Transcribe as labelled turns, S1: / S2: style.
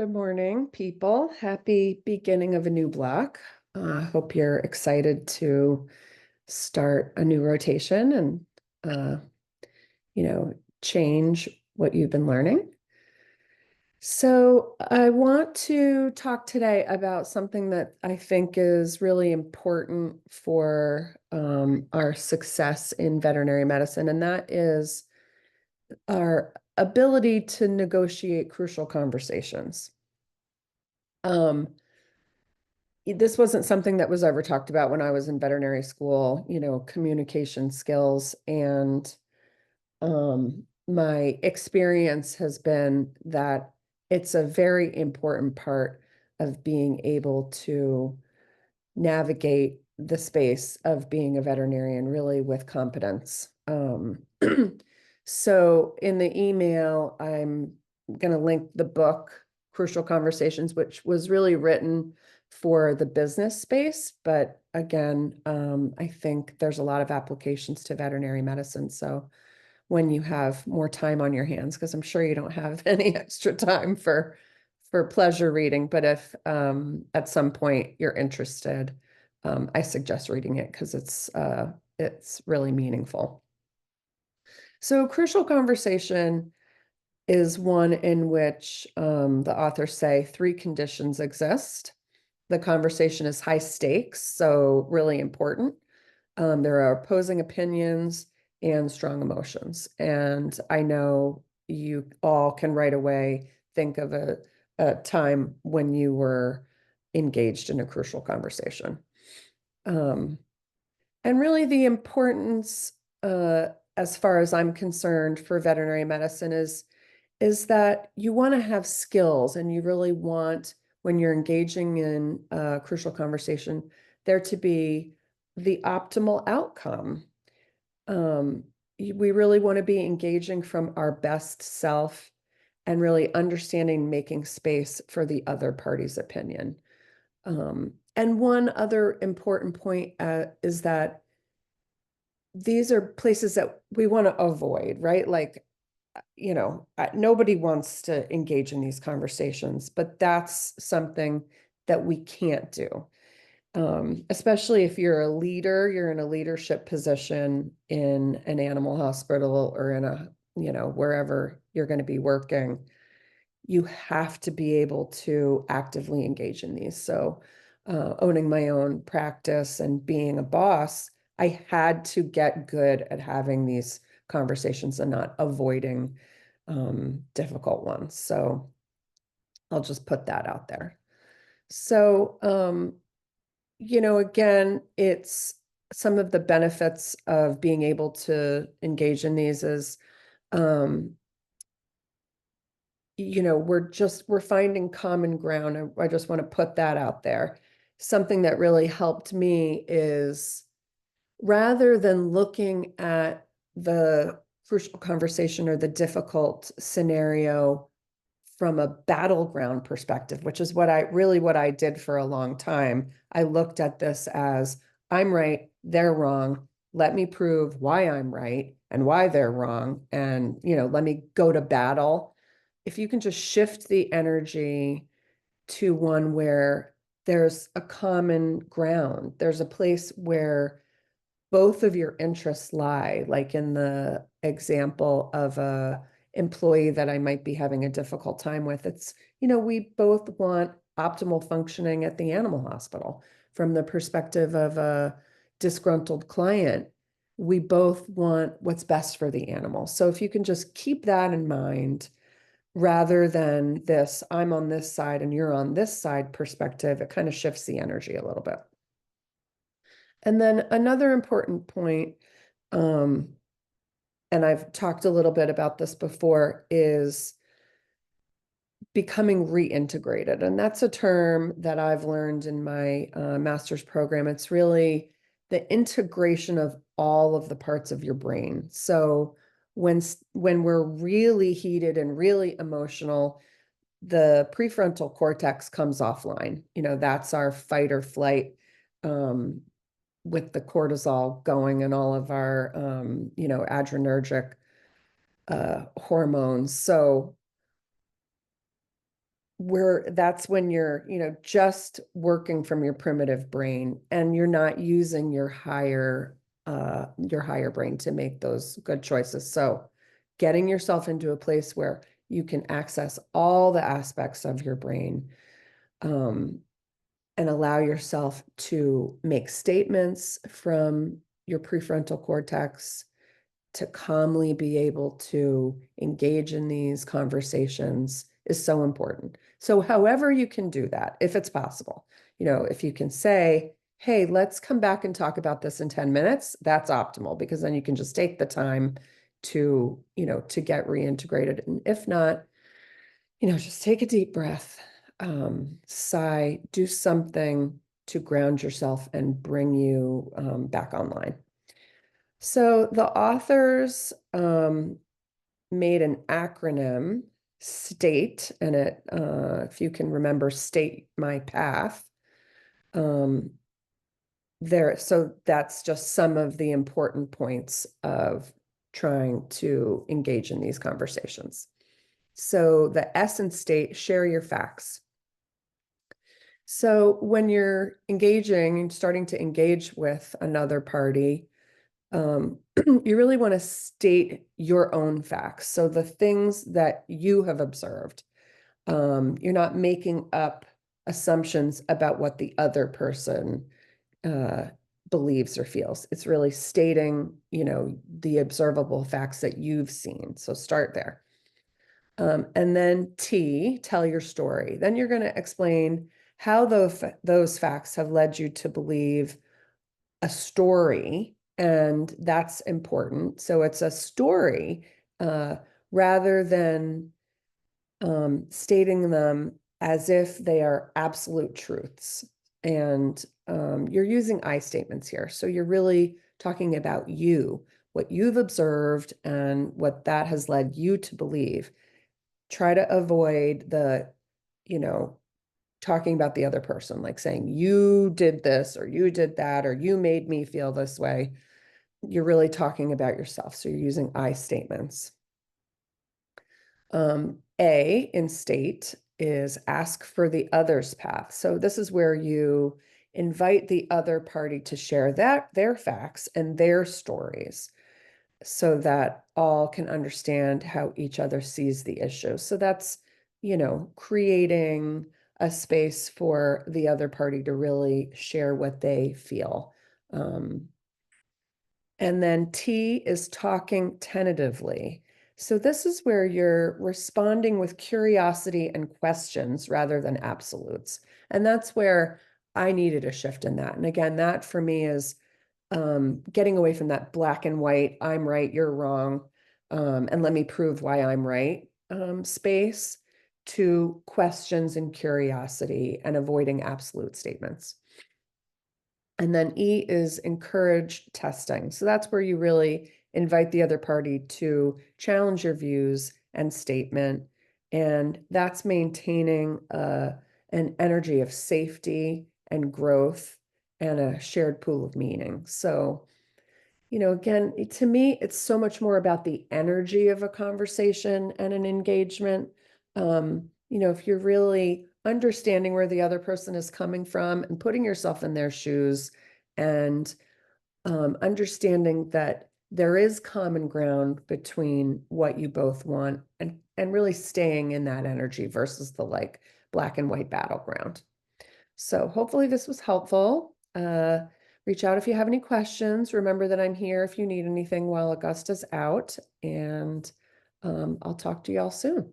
S1: Good morning, people. Happy beginning of a new block. Hope you're excited to start a new rotation and, uh, you know, change what you've been learning. So I want to talk today about something that I think is really important for our success in veterinary medicine, and that is our ability to negotiate crucial conversations. Um, this wasn't something that was ever talked about when I was in veterinary school, communication skills. And my experience has been that it's a very important part of being able to navigate the space of being a veterinarian really with competence. So in the email, I'm going to link the book, Crucial Conversations, which was really written for the business space. But again, I think there's a lot of applications to veterinary medicine. So when you have more time on your hands, because I'm sure you don't have any extra time for pleasure reading, but if at some point you're interested, I suggest reading it because it's really meaningful. So Crucial Conversation is one in which the authors say three conditions exist. The conversation is high stakes, so really important. There are opposing opinions and strong emotions. And I know you all can right away think of a time when you were engaged in a crucial conversation. Um, and really the importance, as far as I'm concerned, for veterinary medicine is that you want to have skills and you really want, when you're engaging in a crucial conversation, there to be the optimal outcome. Um, we really want to be engaging from our best self and really understanding, making space for the other party's opinion. And one other important point is that these are places that we want to avoid, right? Like, nobody wants to engage in these conversations, but that's something that we can't do. Especially if you're a leader, you're in a leadership position in an animal hospital or in wherever you're going to be working, you have to be able to actively engage in these. So, owning my own practice and being a boss, I had to get good at having these conversations and not avoiding difficult ones. So I'll just put that out there. So, again, it's some of the benefits of being able to engage in these is, we're finding common ground. I just want to put that out there. Something that really helped me is rather than looking at the crucial conversation or the difficult scenario from a battleground perspective, which is what I did for a long time. I looked at this as I'm right, they're wrong. Let me prove why I'm right and why they're wrong. And, let me go to battle. If you can just shift the energy to one where there's a common ground, there's a place where both of your interests lie, like in the example of a employee that I might be having a difficult time with. It's, we both want optimal functioning at the animal hospital. From the perspective of a disgruntled client, we both want what's best for the animal. So if you can just keep that in mind, rather than this, I'm on this side and you're on this side perspective, it kind of shifts the energy a little bit. And then another important point, um, and I've talked a little bit about this before, is becoming reintegrated. And that's a term that I've learned in my master's program. It's really the integration of all of the parts of your brain. So when we're really heated and really emotional, the prefrontal cortex comes offline. That's our fight or flight, with the cortisol going and all of our, adrenergic hormones. So where that's when you're, just working from your primitive brain and you're not using your higher brain to make those good choices. So getting yourself into a place where you can access all the aspects of your brain, and allow yourself to make statements from your prefrontal cortex, to calmly be able to engage in these conversations is so important. So however you can do that, if it's possible, if you can say, hey, let's come back and talk about this in 10 minutes, that's optimal, because then you can just take the time to get reintegrated. And if not, just take a deep breath, sigh, do something to ground yourself and bring you back online. So the authors made an acronym, STATE, and if you can remember, State My Path. So that's just some of the important points of trying to engage in these conversations. So the S in STATE, share your facts. So when you're engaging and starting to engage with another party, you really want to state your own facts. So the things that you have observed, you're not making up assumptions about what the other person believes or feels. It's really stating, the observable facts that you've seen. So start there. And then T, tell your story. Then you're going to explain how those facts have led you to believe a story, and that's important. So it's a story rather than stating them as if they are absolute truths. And you're using I statements here. So you're really talking about you, what you've observed, and what that has led you to believe. Try to avoid talking about the other person, like saying, you did this, or you did that, or you made me feel this way. You're really talking about yourself. So you're using I statements. A in state is ask for the other's path. So this is where you invite the other party to share their facts and their stories, so that all can understand how each other sees the issue. So that's, creating a space for the other party to really share what they feel. And then T is talking tentatively. So this is where you're responding with curiosity and questions rather than absolutes. And that's where I needed a shift in that. And again, that for me is getting away from that black and white, I'm right, you're wrong, and let me prove why I'm right space, to questions and curiosity and avoiding absolute statements. And then E is encourage testing. So that's where you really invite the other party to challenge your views and statement. And that's maintaining an energy of safety and growth and a shared pool of meaning. So, again, to me, it's so much more about the energy of a conversation and an engagement. If you're really understanding where the other person is coming from and putting yourself in their shoes, and understanding that there is common ground between what you both want, and really staying in that energy versus the like black and white battleground. So hopefully this was helpful. Reach out if you have any questions. Remember that I'm here if you need anything while Augusta's out, and I'll talk to y'all soon.